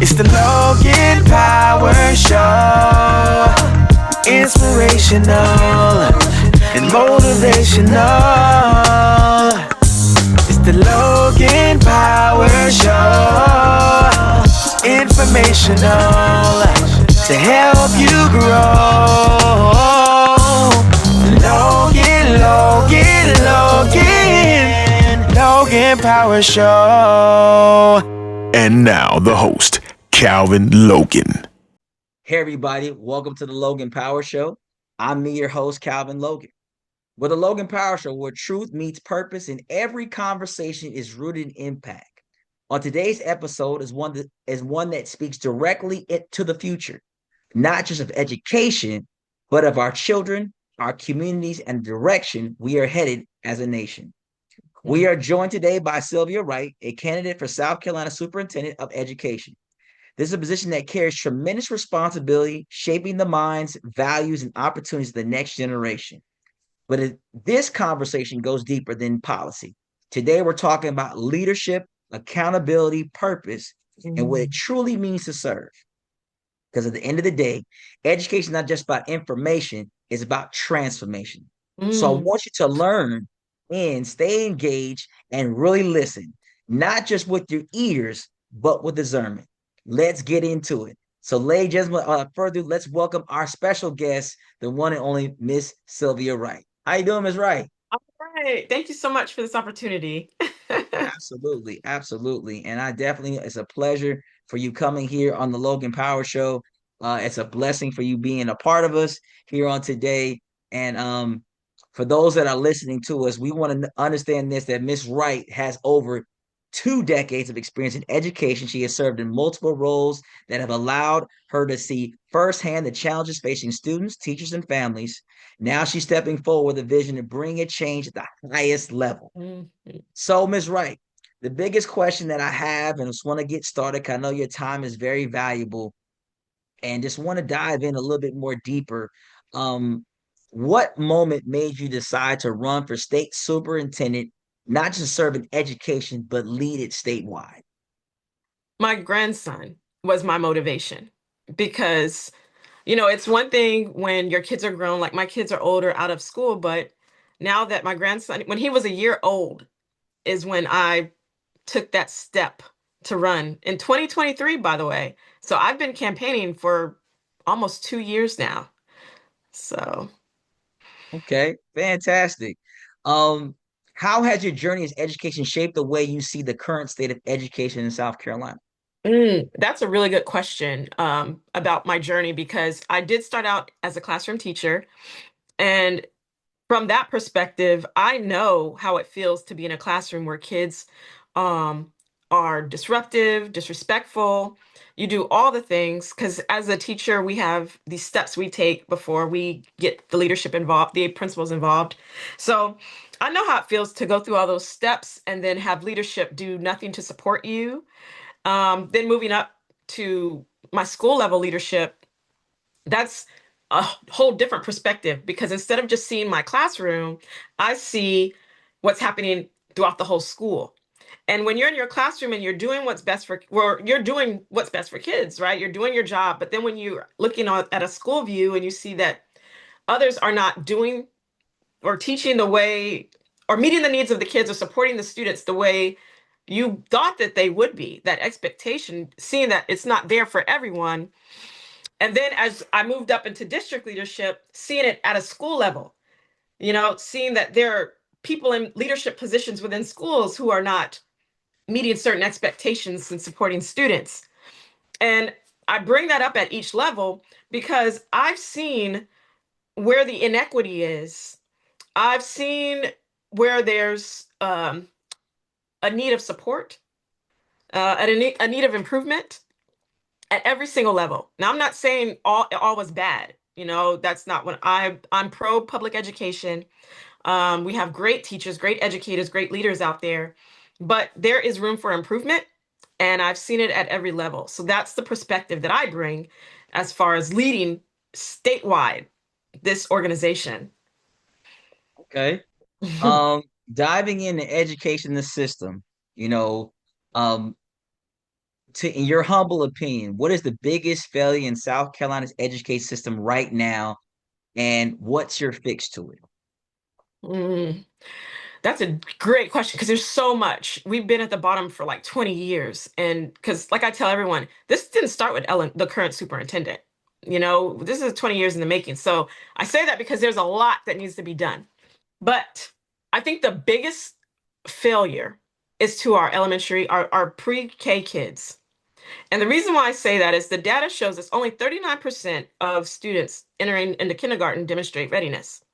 It's the Logan Power Show. Inspirational and motivational. It's the Logan Power Show. Informational to help you grow. Logan Power Show. And now the host, Calvin Logan. Hey everybody, welcome to the Logan Power Show. I'm your host, Calvin Logan. With the Logan Power Show, where truth meets purpose and every conversation is rooted in impact. On today's episode is one that speaks directly to the future, not just of education, but of our children, our communities, and the direction we are headed as a nation. We are joined today by Sylvia Wright, a candidate for South Carolina Superintendent of Education. This is a position that carries tremendous responsibility, shaping the minds, values, and opportunities of the next generation. But this conversation goes deeper than policy. Today, we're talking about leadership, accountability, purpose, and what it truly means to serve. Because at the end of the day, education is not just about information, it's about transformation. So I want you to learn and stay engaged and really listen, not just with your ears, but with discernment. Let's get into it. So, ladies and gentlemen, without further ado, let's welcome our special guest, the one and only Miss Sylvia Wright. How you doing, Miss Wright? All right. Thank you so much for this opportunity. Absolutely, absolutely. And it's a pleasure for you coming here on the Logan Power Show. It's a blessing for you being a part of us here on today. And for those that are listening to us, we want to understand this, that Miss Wright has over 2 decades of experience in education. She has served in multiple roles that have allowed her to see firsthand the challenges facing students, teachers, and families. Now she's stepping forward with a vision to bring a change at the highest level. So, Ms. Wright, the biggest question that I have, and just want to get started, because I know your time is very valuable, and just want to dive in a little bit more deeper. What moment made you decide to run for state superintendent, not just serve in education, but lead it statewide? My grandson was my motivation because, it's one thing when your kids are grown, like my kids are older out of school, but now that my grandson, when he was a year old, is when I took that step to run in 2023, by the way. So I've been campaigning for almost 2 years now. So. Okay, fantastic. How has your journey as education shaped the way you see the current state of education in South Carolina? That's a really good question about my journey, because I did start out as a classroom teacher. And from that perspective, I know how it feels to be in a classroom where kids um, are disruptive, disrespectful. You do all the things because as a teacher, we have these steps we take before we get the leadership involved, the principals involved. So I know how it feels to go through all those steps and then have leadership do nothing to support you. Then moving up to my school level leadership, that's a whole different perspective, because instead of just seeing my classroom, I see what's happening throughout the whole school. And when you're in your classroom and you're doing what's best for, well, you're doing what's best for kids, right? You're doing your job. But then when you're looking at a school view and you see that others are not doing or teaching the way or meeting the needs of the kids or supporting the students the way you thought that they would be, that expectation, seeing that it's not there for everyone. And then as I moved up into district leadership, seeing it at a school level, seeing that there are people in leadership positions within schools who are not meeting certain expectations and supporting students. And I bring that up at each level because I've seen where the inequity is. I've seen where there's a need of support, a need of improvement at every single level. Now, I'm not saying all was bad. That's not what I'm pro public education. We have great teachers, great educators, great leaders out there, but there is room for improvement. And I've seen it at every level. So that's the perspective that I bring as far as leading statewide this organization. Okay. Diving into education, the system, um, in your humble opinion, what is the biggest failure in South Carolina's education system right now, and what's your fix to it? Mm, that's a great question because there's so much. We've been at the bottom for like 20 years. And because, like I tell everyone, this didn't start with Ellen, the current superintendent. This is 20 years in the making. So I say that because there's a lot that needs to be done. But I think the biggest failure is to our elementary, our pre-K kids. And the reason why I say that is the data shows us only 39% of students entering into kindergarten demonstrate readiness.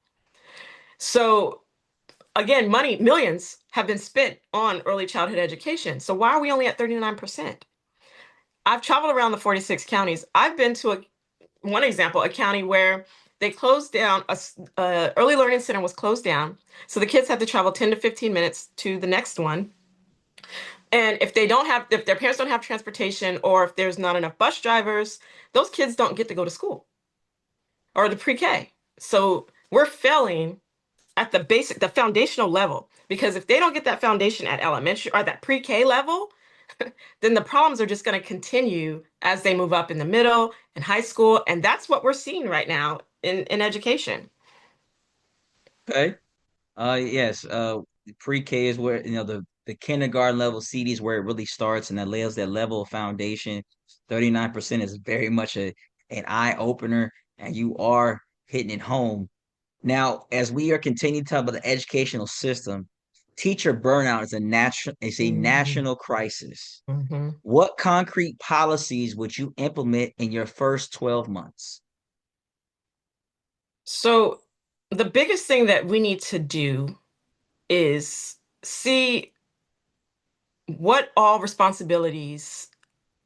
So again, millions have been spent on early childhood education. So why are we only at 39%? I've traveled around the 46 counties. I've been to one example, a county where they closed down, a early learning center was closed down. So the kids had to travel 10 to 15 minutes to the next one. And if their parents don't have transportation, or if there's not enough bus drivers, those kids don't get to go to school or the pre-K. So we're failing at the foundational level, because if they don't get that foundation at elementary or that pre-K level, then the problems are just going to continue as they move up in the middle and high school. And that's what we're seeing right now in education. Okay. Yes. Pre-K is where the kindergarten level CD is where it really starts, and that lays that level of foundation. 39% is very much an eye opener, and you are hitting it home. Now, as we are continuing to talk about the educational system, teacher burnout is a Mhm. national crisis. Mhm. What concrete policies would you implement in your first 12 months? So the biggest thing that we need to do is see what all responsibilities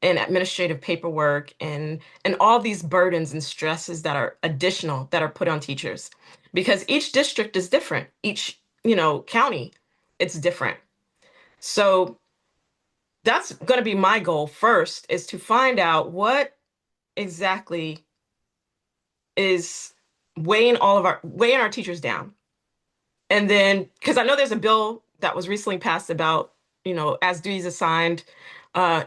and administrative paperwork and all these burdens and stresses that are additional that are put on teachers, because each district is different, each county, it's different. So that's going to be my goal first, is to find out what exactly is weighing our teachers down. And then, because I know there's a bill that was recently passed about, as duties assigned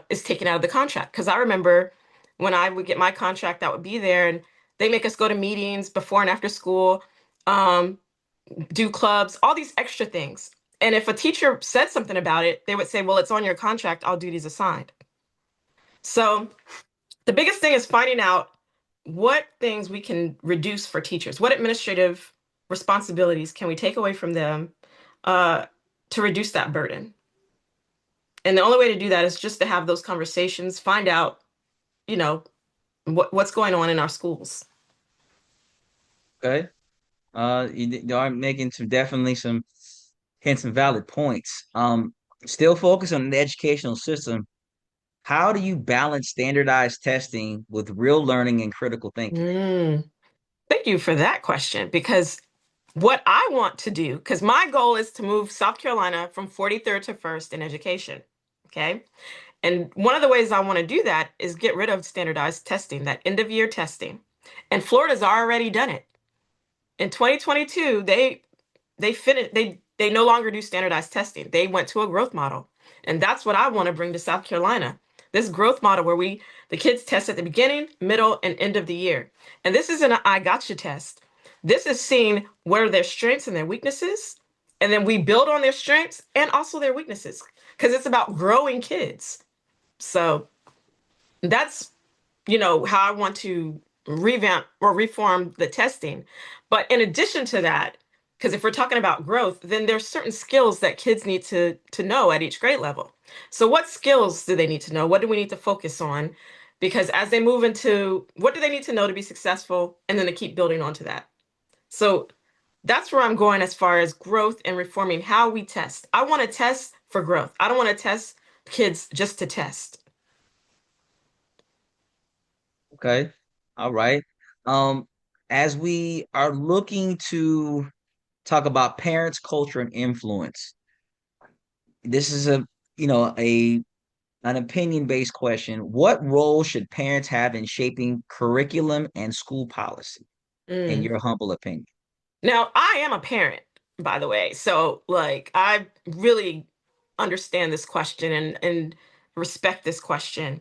is taken out of the contract. Because I remember when I would get my contract, that would be there, and they make us go to meetings before and after school, um, do clubs, all these extra things. And if a teacher said something about it, they would say, well, it's on your contract, all duties assigned. So the biggest thing is finding out what things we can reduce for teachers. What administrative responsibilities can we take away from them uh, to reduce that burden? And the only way to do that is just to have those conversations, find out, you know, what's going on in our schools. Okay. You are making some valid points. Still focus on the educational system. How do you balance standardized testing with real learning and critical thinking? Mm, thank you for that question, because what I want to do, because my goal is to move South Carolina from 43rd to 1st in education. Okay. And one of the ways I want to do that is get rid of standardized testing, that end of year testing. And Florida's already done it. In 2022, they finished they no longer do standardized testing. They went to a growth model. And that's what I want to bring to South Carolina. This growth model where the kids test at the beginning, middle, and end of the year. And this isn't an I gotcha test. This is seeing what are their strengths and their weaknesses. And then we build on their strengths and also their weaknesses, because it's about growing kids. So that's how I want to revamp or reform the testing. But in addition to that, because if we're talking about growth, then there's certain skills that kids need to know at each grade level. So what skills do they need to know? What do we need to focus on? Because as they move into, what do they need to know to be successful, and then to keep building onto that. So that's where I'm going as far as growth and reforming how we test. I want to test for growth. I don't want to test kids just to test. Okay. All right. Um, as we are looking to talk about parents, culture, and influence, this is a an opinion-based question. What role should parents have in shaping curriculum and school policy, in Mm. your humble opinion? Now, I am a parent, by the way. So, like, I really understand this question, and respect this question.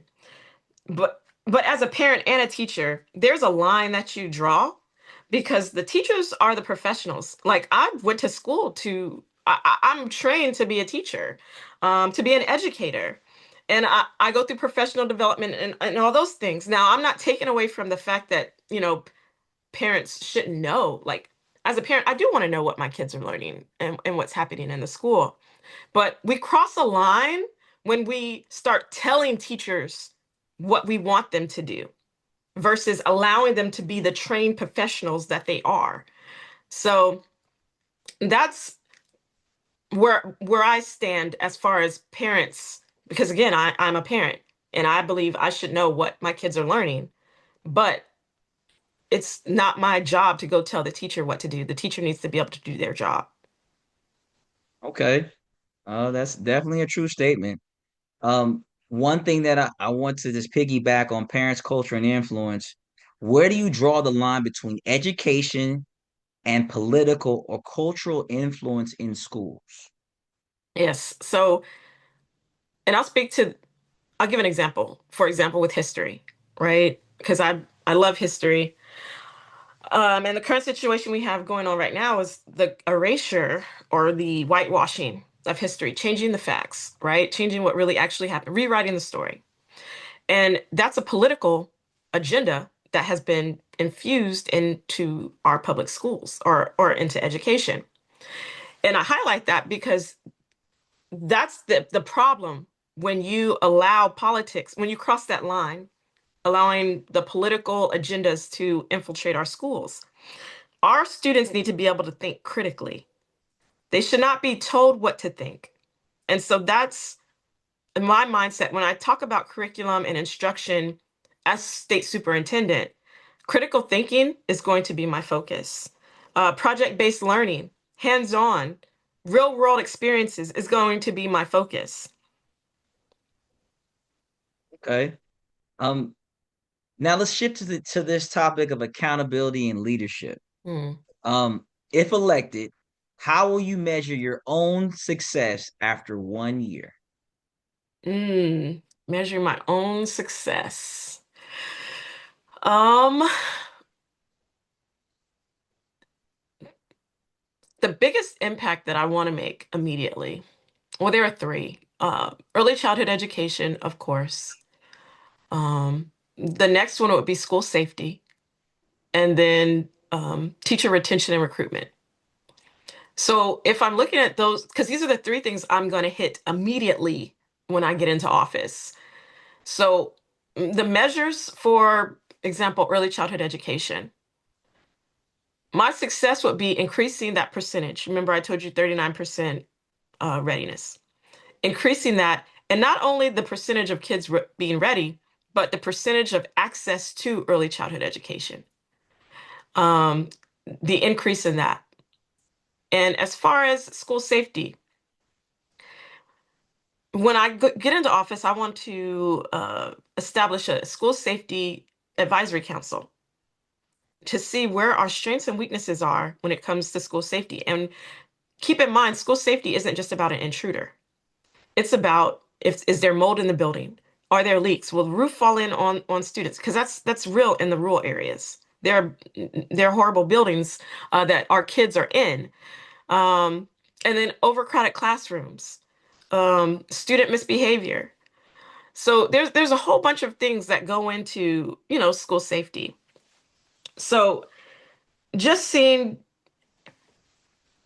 But as a parent and a teacher, there's a line that you draw because the teachers are the professionals. Like I went to school I'm trained to be a teacher, to be an educator. And I go through professional development and all those things. Now, I'm not taking away from the fact that, parents shouldn't know. Like, as a parent, I do want to know what my kids are learning and what's happening in the school. But we cross a line when we start telling teachers what we want them to do versus allowing them to be the trained professionals that they are. So that's where I stand as far as parents, because again, I'm a parent and I believe I should know what my kids are learning, but it's not my job to go tell the teacher what to do. The teacher needs to be able to do their job. Okay. That's definitely a true statement. One thing that I want to just piggyback on parents, culture, and influence. Where do you draw the line between education and political or cultural influence in schools? Yes. So, and I'll give an example. For example, with history, right? Because I love history. And the current situation we have going on right now is the erasure or the whitewashing of history, changing the facts, right? Changing what really actually happened, rewriting the story. And that's a political agenda that has been infused into our public schools or into education. And I highlight that because that's the problem when you allow politics, when you cross that line, allowing the political agendas to infiltrate our schools. Our students need to be able to think critically. They should not be told what to think. And so that's my mindset when I talk about curriculum and instruction as state superintendent. Critical thinking is going to be my focus. Project-based learning, hands-on, real-world experiences is going to be my focus. Okay. Um, Now let's shift to this topic of accountability and leadership. Hmm. If elected, how will you measure your own success after 1 year? Measuring my own success. Um, the biggest impact that I want to make immediately, well, there are three. Early childhood education, of course. The next one would be school safety, and then teacher retention and recruitment. So if I'm looking at those, because these are the three things I'm going to hit immediately when I get into office. So the measures, for example, early childhood education, my success would be increasing that percentage. Remember, I told you 39% readiness. Increasing that, and not only the percentage of kids being ready, but the percentage of access to early childhood education. Um, the increase in that. And as far as school safety, when I get into office, I want to establish a school safety advisory council to see where our strengths and weaknesses are when it comes to school safety. And keep in mind, school safety isn't just about an intruder. It's about if is there mold in the building? Are there leaks? Will the roof fall in on students? Because that's real in the rural areas. There are horrible buildings that our kids are in, and then overcrowded classrooms, student misbehavior. So there's a whole bunch of things that go into school safety. So just seeing,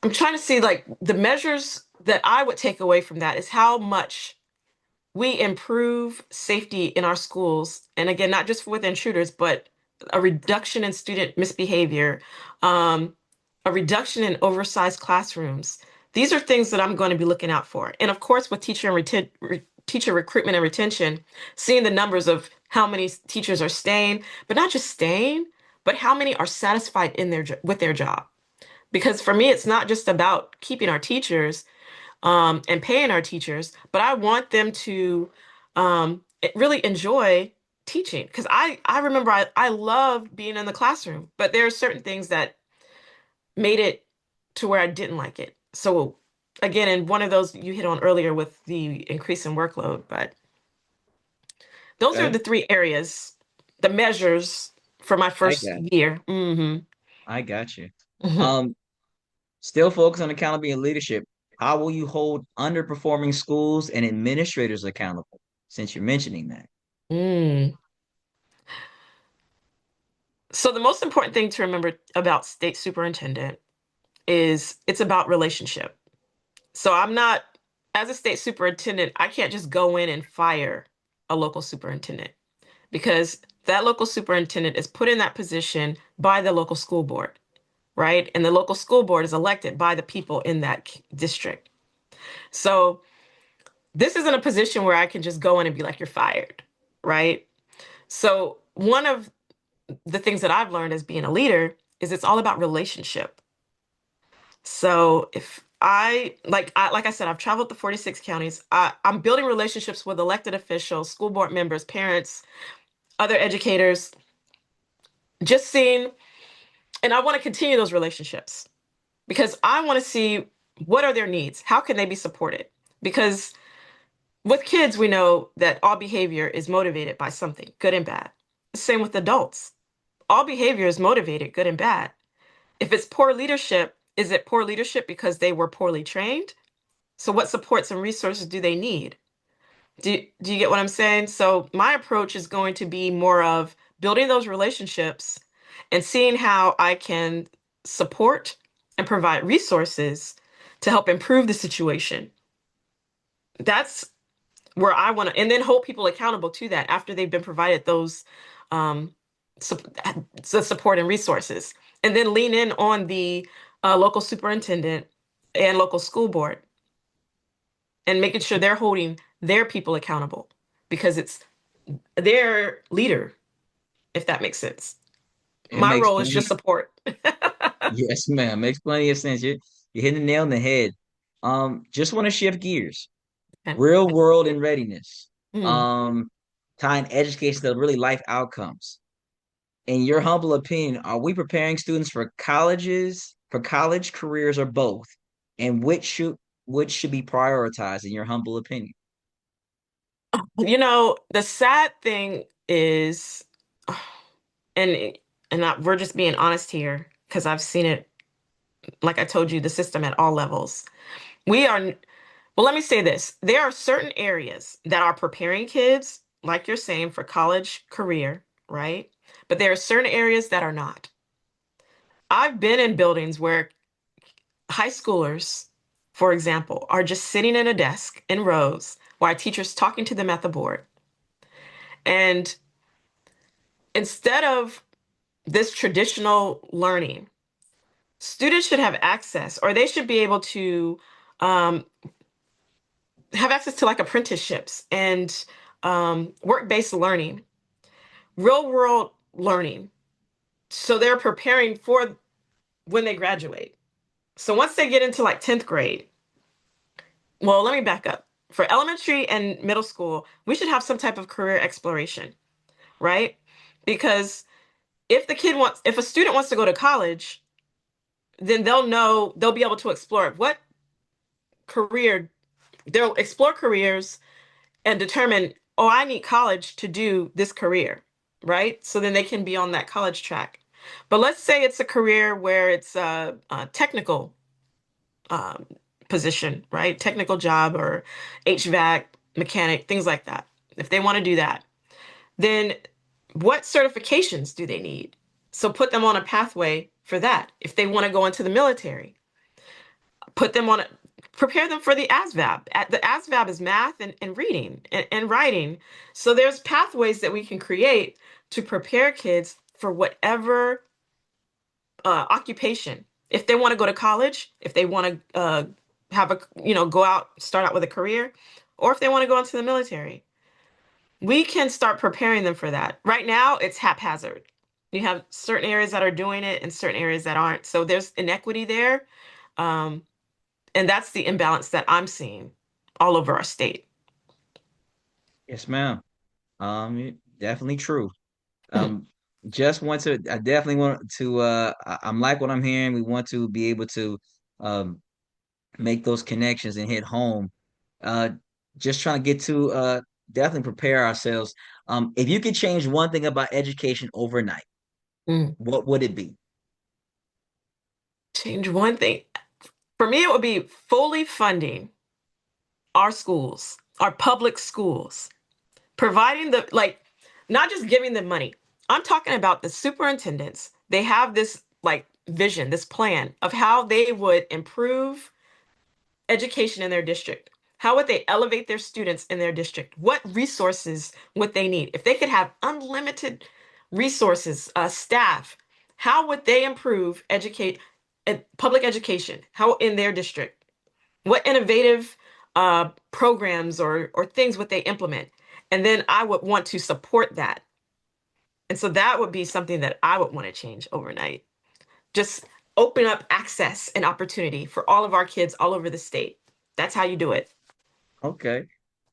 I'm trying to see like the measures that I would take away from that is how much we improve safety in our schools. And again, not just with intruders, but a reduction in student misbehavior, um, a reduction in oversized classrooms. These are things that I'm going to be looking out for. And of course, with teacher recruitment and retention, seeing the numbers of how many teachers are staying, but not just staying, but how many are satisfied in with their job. Because for me, it's not just about keeping our teachers, and paying our teachers, but I want them to really enjoy teaching. Because I remember I love being in the classroom, but there are certain things that made it to where I didn't like it. So again, and one of those you hit on earlier with the increase in workload, but Those are Okay. the three areas, the measures for my I first got year. Mm-hmm. I got you. Mm-hmm. Um, Still focus on accountability and leadership. How will you hold underperforming schools and administrators accountable? Since you're mentioning that. Mm. So the most important thing to remember about state superintendent is it's about relationship. So I'm not, as a state superintendent, I can't just go in and fire a local superintendent because that local superintendent is put in that position by the local school board, right? And the local school board is elected by the people in that district. So this isn't a position where I can just go in and be like, you're fired, right? So one of the things that I've learned as being a leader is it's all about relationship. So if like I said, I've traveled to 46 counties. I'm building relationships with elected officials, school board members, parents, other educators, just seeing, and I want to continue those relationships because I want to see what are their needs? How can they be supported? Because with kids, we know that all behavior is motivated by something, good and bad. Same with adults. All behavior is motivated, good and bad. If it's poor leadership, is it poor leadership because they were poorly trained? So what supports and resources do they need? Do you get what I'm saying? So my approach is going to be more of building those relationships and seeing how I can support and provide resources to help improve the situation. That's where I want to, and then hold people accountable to that after they've been provided those um, support and resources, and then lean in on the local superintendent and local school board and making sure they're holding their people accountable because it's their leader, if that makes sense. It My makes role is just plenty. support. Yes, ma'am. Makes plenty of sense. You're hitting the nail on the head. Just want to shift gears. Okay. Real world and readiness. Mm. Um, Tying education to really life outcomes. In your humble opinion, are we preparing students for college careers, or both? And which should be prioritized in your humble opinion? The sad thing is, and we're just being honest here because I've seen it, like I told you, the system at all levels. We are, well, let me say this. There are certain areas that are preparing kids, like you're saying, for college career, right? But there are certain areas that are not. I've been in buildings where high schoolers, for example, are just sitting in a desk in rows while a teacher's talking to them at the board. And instead of this traditional learning, students should have access, or they should be able to um, have access to like apprenticeships and work-based learning, real world learning. So they're preparing for when they graduate. So once they get into like 10th grade, well, let me back up. For elementary and middle school, we should have some type of career exploration, right? Because if a student wants to go to college, then they'll be able to explore what career, they'll explore careers and determine, oh, I need college to do this career, right? So then they can be on that college track. But let's say it's a career where it's a technical um, position, right? Technical job or HVAC, mechanic, things like that. If they want to do that, then what certifications do they need? So put them on a pathway for that. If they want to go into the military, put them on a, prepare them for the ASVAB. The ASVAB is math and reading and writing. So there's pathways that we can create to prepare kids for whatever occupation. If they want to go to college, if they want to have go out, start out with a career, or if they want to go into the military, we can start preparing them for that. Right now, it's haphazard. You have certain areas that are doing it and certain areas that aren't. So there's inequity there. Um, and that's the imbalance that I'm seeing all over our state. Yes, ma'am. Definitely true. Um, just want to, I definitely want to, I'm like what I'm hearing. We want to be able to um, make those connections and hit home. Uh, just trying to get to definitely prepare ourselves. If you could change one thing about education overnight, what would it be? Change one thing. For me, it would be fully funding our schools, our public schools, providing the, like, not just giving them money. I'm talking about the superintendents. They have this like vision, this plan of how they would improve education in their district. How would they elevate their students in their district? What resources would they need? If they could have unlimited resources, staff, how would they improve public education? How in their district? What innovative programs or things would they implement? And then I would want to support that. And so that would be something that I would want to change overnight. Just open up access and opportunity for all of our kids all over the state. That's how you do it. Okay.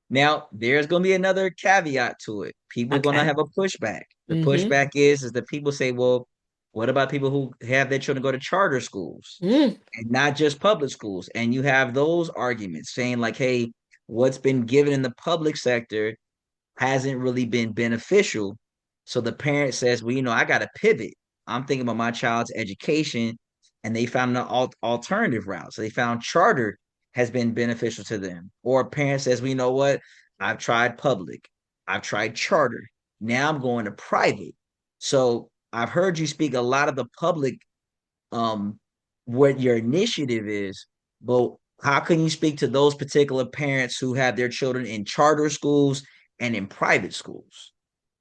Now, there's going to be another caveat to it. People are going to Okay. have a pushback. The Mm-hmm. pushback is that people say, well, what about people who have their children go to charter schools Mm. and not just public schools? And you have those arguments saying like, hey, what's been given in the public sector hasn't really been beneficial. So the parent says, well, I got to pivot. I'm thinking about my child's education, and they found an alternative route. So they found charter has been beneficial to them. Or a parent says, well, you know what? I've tried public, I've tried charter. Now I'm going to private. So I've heard you speak a lot of the public, um, what your initiative is, but how can you speak to those particular parents who have their children in charter schools and in private schools?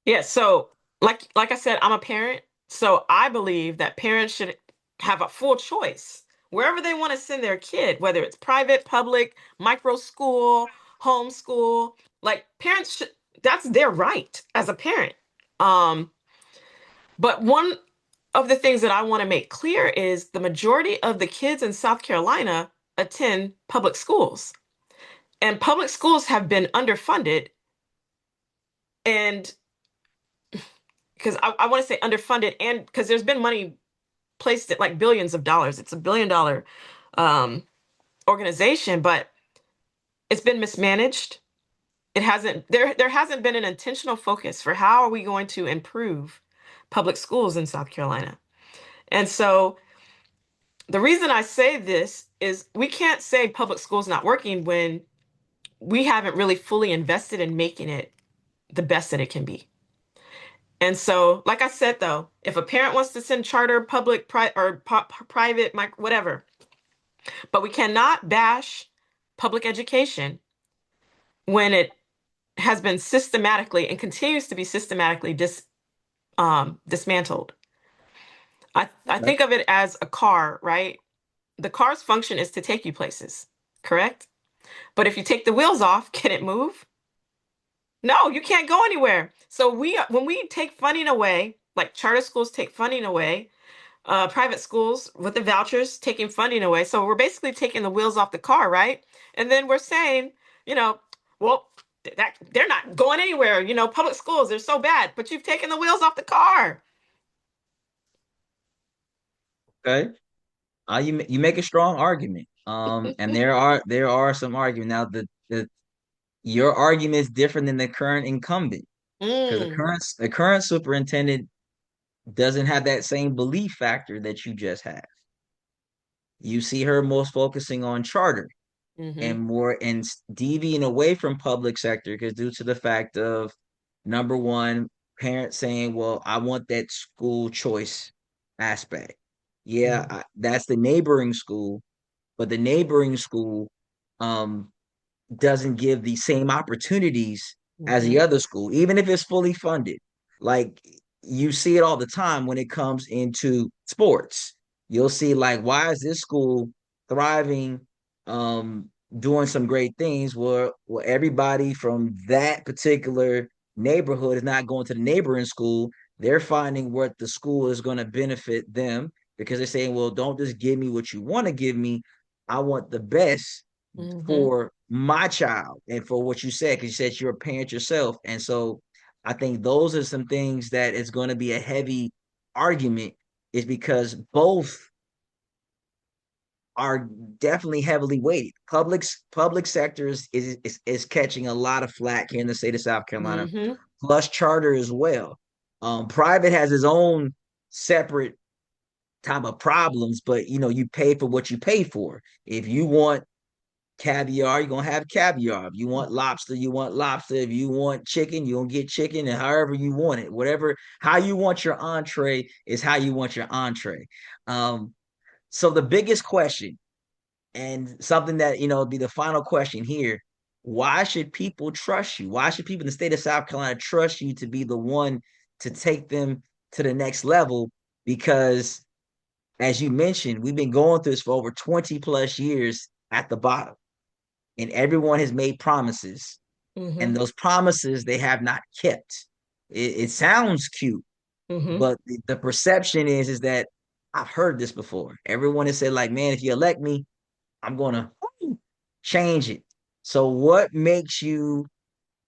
Yeah. So like I said, I'm a parent. So I believe that parents should have a full choice wherever they want to send their kid, whether it's private, public, micro school, homeschool. Like parents should, that's their right as a parent. Um, but one of the things that I want to make clear is the majority of the kids in South Carolina attend public schools. And public schools have been underfunded. And because I want to say underfunded, and because there's been money placed at like billions of dollars. It's $1 billion um, organization, but it's been mismanaged. It hasn't there hasn't been an intentional focus for how are we going to improve public schools in South Carolina. And so the reason I say this is we can't say public schools not working when we haven't really fully invested in making it the best that it can be. And so, like I said, though, if a parent wants to send charter, public, private, whatever, but we cannot bash public education when it has been systematically and continues to be systematically dismantled. I Okay. think of it as a car, right? The car's function is to take you places, correct? But if you take the wheels off, can it move? No, you can't go anywhere. So when we take funding away, like charter schools take funding away, private schools with the vouchers taking funding away. So we're basically taking the wheels off the car, right? And then we're saying, you know, well, that they're not going anywhere. Public schools, they're so bad, but you've taken the wheels off the car. Okay. You make a strong argument. And there are some argument now. The your argument is different than the current incumbent because the Mm, current superintendent doesn't have that same belief factor that you just have. You see her most focusing on charter mm-hmm, and more and deviating away from public sector because due to the fact of number one, parents saying, well, I want that school choice aspect. Yeah, mm-hmm, that's the neighboring school, but the neighboring school um doesn't give the same opportunities as mm-hmm, the other school, even if it's fully funded. Like you see it all the time when it comes into sports. You'll see like, why is this school thriving, um, doing some great things where everybody from that particular neighborhood is not going to the neighboring school. They're finding what the school is going to benefit them because they're saying, well, don't just give me what you want to give me. I want the best mm-hmm. for my child and for what you said, because you said you're a parent yourself. And so I think those are some things that is going to be a heavy argument, is because both are definitely heavily weighted. Public sectors is catching a lot of flack here in the state of South Carolina, plus charter as well. Private has its own separate type of problems, but you pay for what you pay for. If you want caviar, you're gonna have caviar. If you want lobster, you want lobster. If you want chicken, you're gonna get chicken, and however you want it. How you want your entree is how you want your entree. So the biggest question, and something that be the final question here: why should people trust you? Why should people in the state of South Carolina trust you to be the one to take them to the next level? Because, as you mentioned, we've been going through this for over 20 plus years at the bottom, and everyone has made promises, and those promises they have not kept. It sounds cute, but the perception is that I've heard this before. Everyone has said, like, man, if you elect me, I'm gonna change it. So what makes you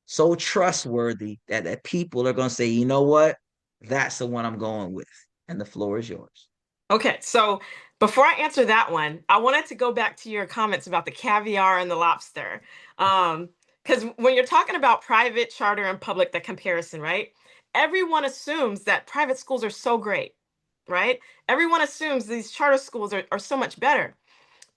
so trustworthy that people are gonna say, you know what, that's the one I'm going with? And the floor is yours. Okay, so before I answer that one, I wanted to go back to your comments about the caviar and the lobster. Because when you're talking about private, charter, and public, the comparison, right? Everyone assumes that private schools are so great, right? Everyone assumes these charter schools are so much better.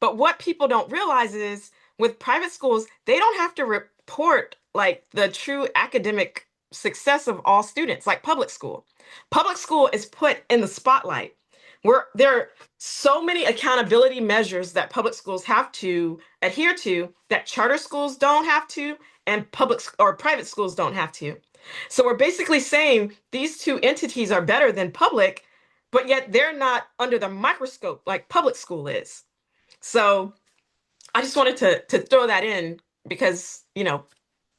But what people don't realize is with private schools, they don't have to report like the true academic success of all students like public school. Public school is put in the spotlight. Where there are so many accountability measures that public schools have to adhere to that charter schools don't have to, and public or private schools don't have to. So we're basically saying these two entities are better than public, but yet they're not under the microscope like public school is. So I just wanted to throw that in because,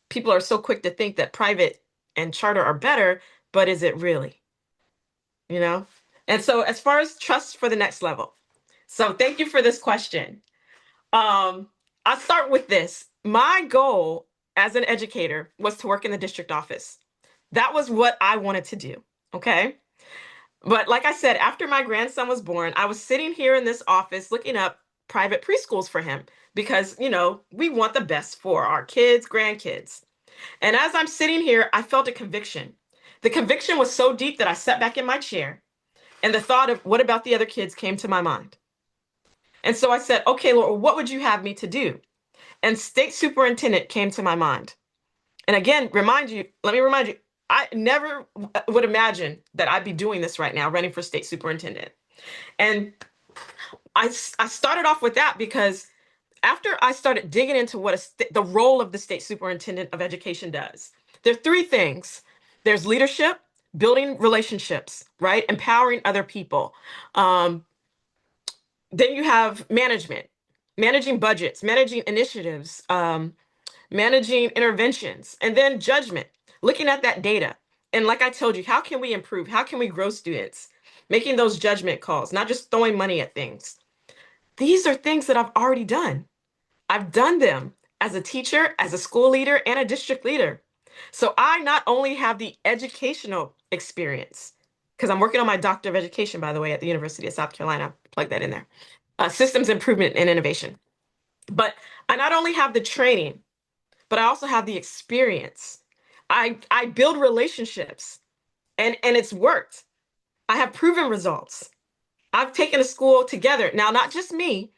people are so quick to think that private and charter are better, but is it really? And so as far as trust for the next level. So thank you for this question. I'll start with this. My goal as an educator was to work in the district office. That was what I wanted to do. Okay. But like I said, after my grandson was born, I was sitting here in this office looking up private preschools for him because, we want the best for our kids, grandkids. And as I'm sitting here, I felt a conviction. The conviction was so deep that I sat back in my chair and the thought of what about the other kids came to my mind. And so I said, okay, Lord, what would you have me to do? And state superintendent came to my mind. And again, let me remind you, I never would imagine that I'd be doing this right now, running for state superintendent. And I started off with that because after I started digging into what the role of the state superintendent of education does, there are three things. There's leadership, building relationships, right? Empowering other people. Then you have management, managing budgets, managing initiatives, managing interventions, and then judgment, looking at that data. And like I told you, how can we improve? How can we grow students? Making those judgment calls, not just throwing money at things. These are things that I've already done. I've done them as a teacher, as a school leader, and a district leader. So I not only have the educational experience, because I'm working on my Doctor of Education, by the way, at the University of South Carolina, plug that in there, systems improvement and innovation. But I not only have the training, but I also have the experience. I build relationships and it's worked. I have proven results. I've taken a school together. Now, not just me,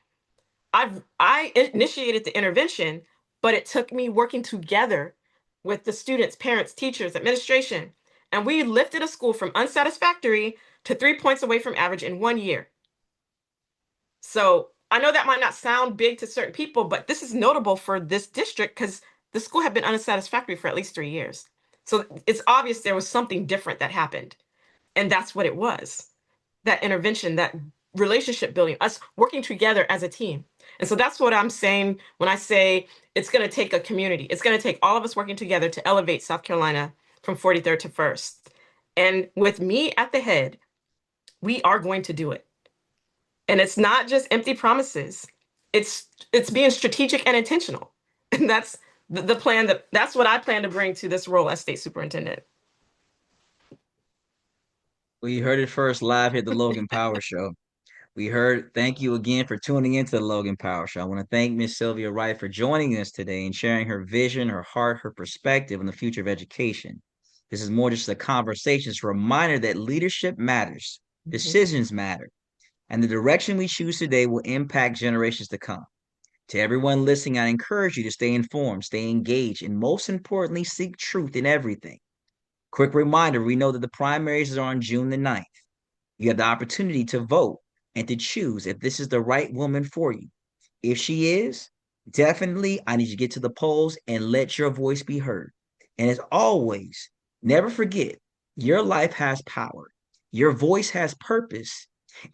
I initiated the intervention, but it took me working together with the students, parents, teachers, administration, and we lifted a school from unsatisfactory to 3 points away from average in 1 year. So I know that might not sound big to certain people, but this is notable for this district because the school had been unsatisfactory for at least 3 years. So it's obvious there was something different that happened. And that's what it was. That intervention, that relationship building, us working together as a team. And so that's what I'm saying when I say it's going to take a community. It's going to take all of us working together to elevate South Carolina from 43rd to 1st. And with me at the head, we are going to do it. And it's not just empty promises. It's being strategic and intentional. And that's the plan that's what I plan to bring to this role as state superintendent. Well, you heard it first live here at the Logan Power Show. Thank you again for tuning into the Logan Power Show. I want to thank Miss Sylvia Wright for joining us today and sharing her vision, her heart, her perspective on the future of education. This is more just a conversation. It's a reminder that leadership matters, decisions matter, and the direction we choose today will impact generations to come. To everyone listening, I encourage you to stay informed, stay engaged, and most importantly, seek truth in everything. Quick reminder, we know that the primaries are on June the 9th. You have the opportunity to vote and to choose if this is the right woman for you. If she is, definitely I need you to get to the polls and let your voice be heard. And as always, never forget, your life has power, your voice has purpose,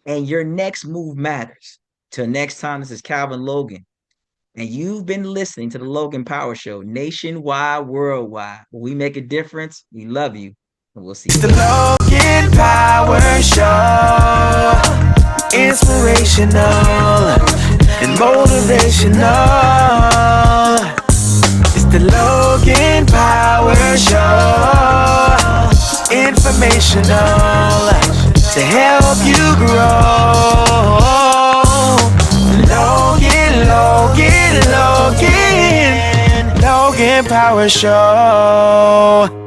and your next move matters. Till next time, this is Calvin Logan, and you've been listening to the Logan Power Show, nationwide, worldwide. We make a difference. We love you, and we'll see you. It's the Logan Power Show. Inspirational and motivational. It's the Logan Power Show. Informational to help you grow. Logan Power Show.